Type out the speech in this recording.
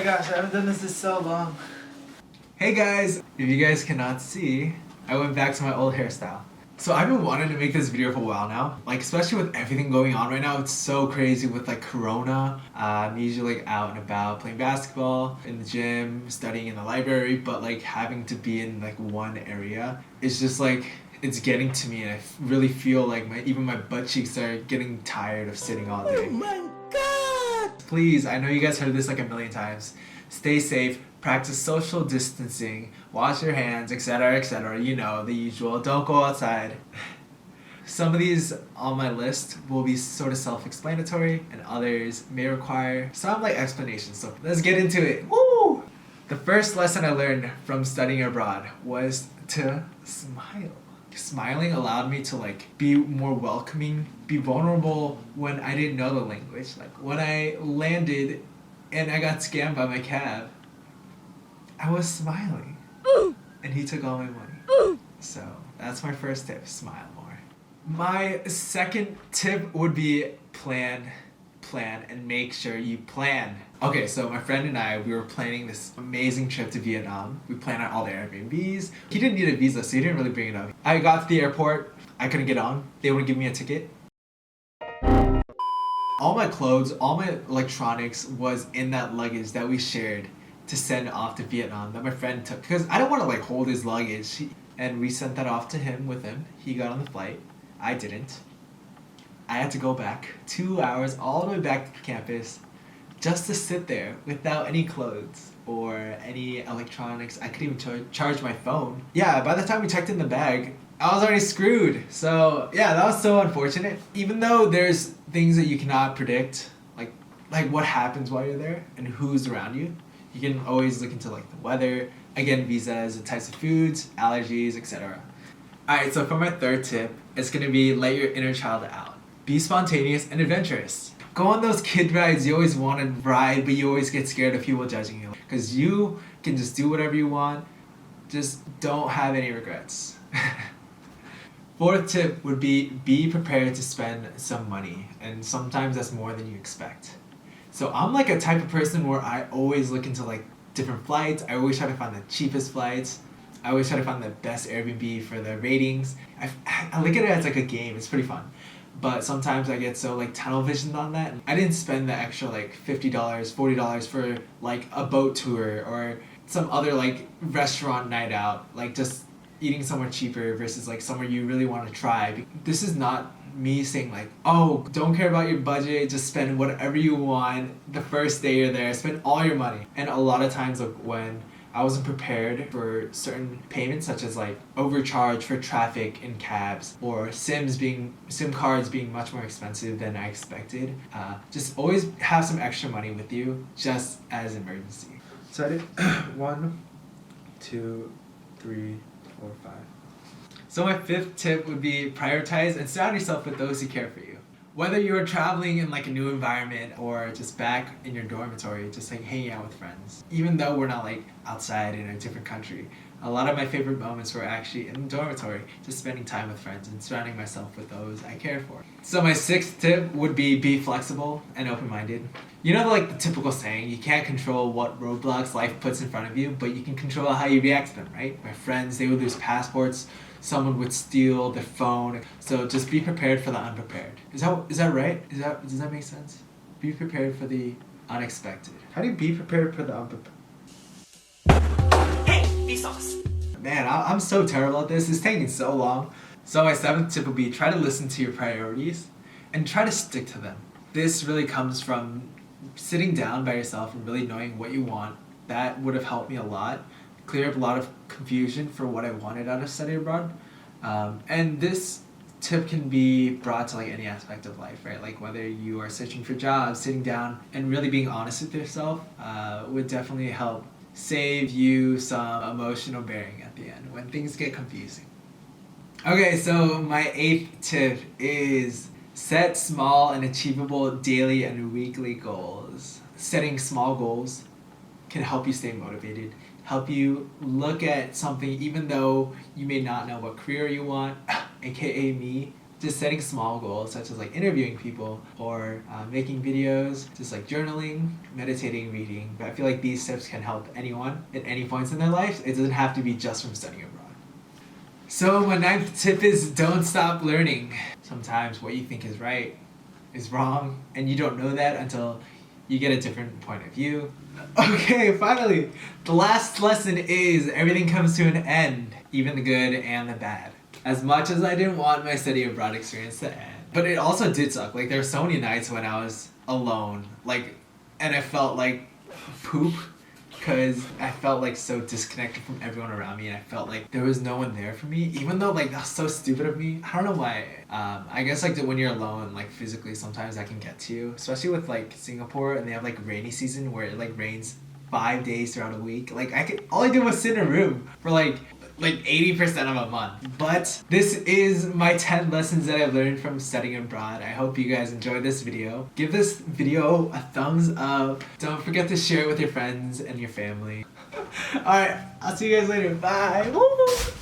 my gosh, I haven't done this in so long. Hey guys! If you guys cannot see, I went back to my old hairstyle. So I've been wanting to make this video for a while now. Like, especially with everything going on right now, it's so crazy with like Corona. I'm usually like out and about playing basketball, in the gym, studying in the library, but like having to be in like one area is just like, it's getting to me, and I really feel like even my butt cheeks are getting tired of sitting all day. Oh my god! Please, I know you guys heard this like a million times. Stay safe, practice social distancing, wash your hands, etc., you know, the usual. Don't go outside. Some of these on my list will be sort of self-explanatory, and others may require some like explanation. So let's get into it. Woo! The first lesson I learned from studying abroad was to smile. Smiling allowed me to like be more welcoming, be vulnerable when I didn't know the language. Like when I landed and I got scammed by my cab, I was smiling. And he took all my money. So that's my first tip, smile more. My second tip would be plan, and make sure you plan. Okay, so my friend and I, we were planning this amazing trip to Vietnam. We planned out all the Airbnbs. He didn't need a visa, so he didn't really bring it up. I got to the airport, I couldn't get on. They wouldn't give me a ticket. All my clothes, all my electronics was in that luggage that we shared to send off to Vietnam that my friend took. Because I don't want to like hold his luggage. And we sent that off to him with him. He got on the flight. I didn't. I had to go back 2 hours all the way back to campus just to sit there without any clothes or any electronics. I couldn't even charge my phone. Yeah, by the time we checked in the bag, I was already screwed. So yeah, that was so unfortunate. Even though there's things that you cannot predict, like what happens while you're there and who's around you, you can always look into like the weather, again, visas, the types of foods, allergies, etc. Alright, so for my third tip, it's gonna be let your inner child out. Be spontaneous and adventurous. Go on those kid rides you always want to ride, but you always get scared of people judging you. Because you can just do whatever you want. Just don't have any regrets. Fourth tip would be prepared to spend some money. And sometimes that's more than you expect. So I'm like a type of person where I always look into like different flights. I always try to find the cheapest flights. I always try to find the best Airbnb for the ratings. I look at it as like a game. It's pretty fun. But sometimes I get so like tunnel visioned on that. I didn't spend the extra like $50, $40 for like a boat tour or some other like restaurant night out. Like just eating somewhere cheaper versus like somewhere you really want to try. This is not me saying like, oh, don't care about your budget, just spend whatever you want the first day you're there, spend all your money. And a lot of times like when I wasn't prepared for certain payments, such as like overcharge for traffic in cabs or SIM cards being much more expensive than I expected. Just always have some extra money with you, just as emergency. So I did 1, 2, 3, 4, 5. So my fifth tip would be prioritize and surround yourself with those who care for you. Whether you're traveling in like a new environment or just back in your dormitory, just like hanging out with friends. Even though we're not like outside in a different country, a lot of my favorite moments were actually in the dormitory, just spending time with friends and surrounding myself with those I care for. So my sixth tip would be flexible and open-minded. You know, like the typical saying, you can't control what roadblocks life puts in front of you, but you can control how you react to them, right? My friends, they would lose passports. Someone would steal their phone. So just be prepared for the unprepared. Is that right? Does that make sense? Be prepared for the unexpected. How do you be prepared for the unprepared? Hey, Vsauce! Man, I'm so terrible at this. It's taking so long. So my seventh tip would be try to listen to your priorities and try to stick to them. This really comes from sitting down by yourself and really knowing what you want. That would have helped me a lot. Clear up a lot of confusion for what I wanted out of study abroad. And this tip can be brought to like any aspect of life, right? Like whether you are searching for jobs, sitting down and really being honest with yourself would definitely help save you some emotional bearing at the end when things get confusing. Okay, so my eighth tip is set small and achievable daily and weekly goals. Setting small goals can help you stay motivated, help you look at something even though you may not know what career you want, aka me, just setting small goals such as like interviewing people or making videos, just like journaling, meditating, reading. But I feel like these tips can help anyone at any points in their life. It doesn't have to be just from studying abroad. So my 9th tip is don't stop learning. Sometimes what you think is right is wrong, and you don't know that until you get a different point of view. Okay, finally, the last lesson is everything comes to an end, even the good and the bad. As much as I didn't want my study abroad experience to end, but it also did suck. Like there were so many nights when I was alone, like, and I felt like poop because I felt like so disconnected from everyone around me, and I felt like there was no one there for me, even though like that's so stupid of me. I don't know why. I guess like when you're alone, like physically, sometimes that can get to you, especially with like Singapore, and they have like rainy season where it like rains 5 days throughout a week. Like all I did was sit in a room for like 80% of a month. But this is my 10 lessons that I've learned from studying abroad. I hope you guys enjoyed this video. Give this video a thumbs up. Don't forget to share it with your friends and your family. Alright, I'll see you guys later. Bye. Woo!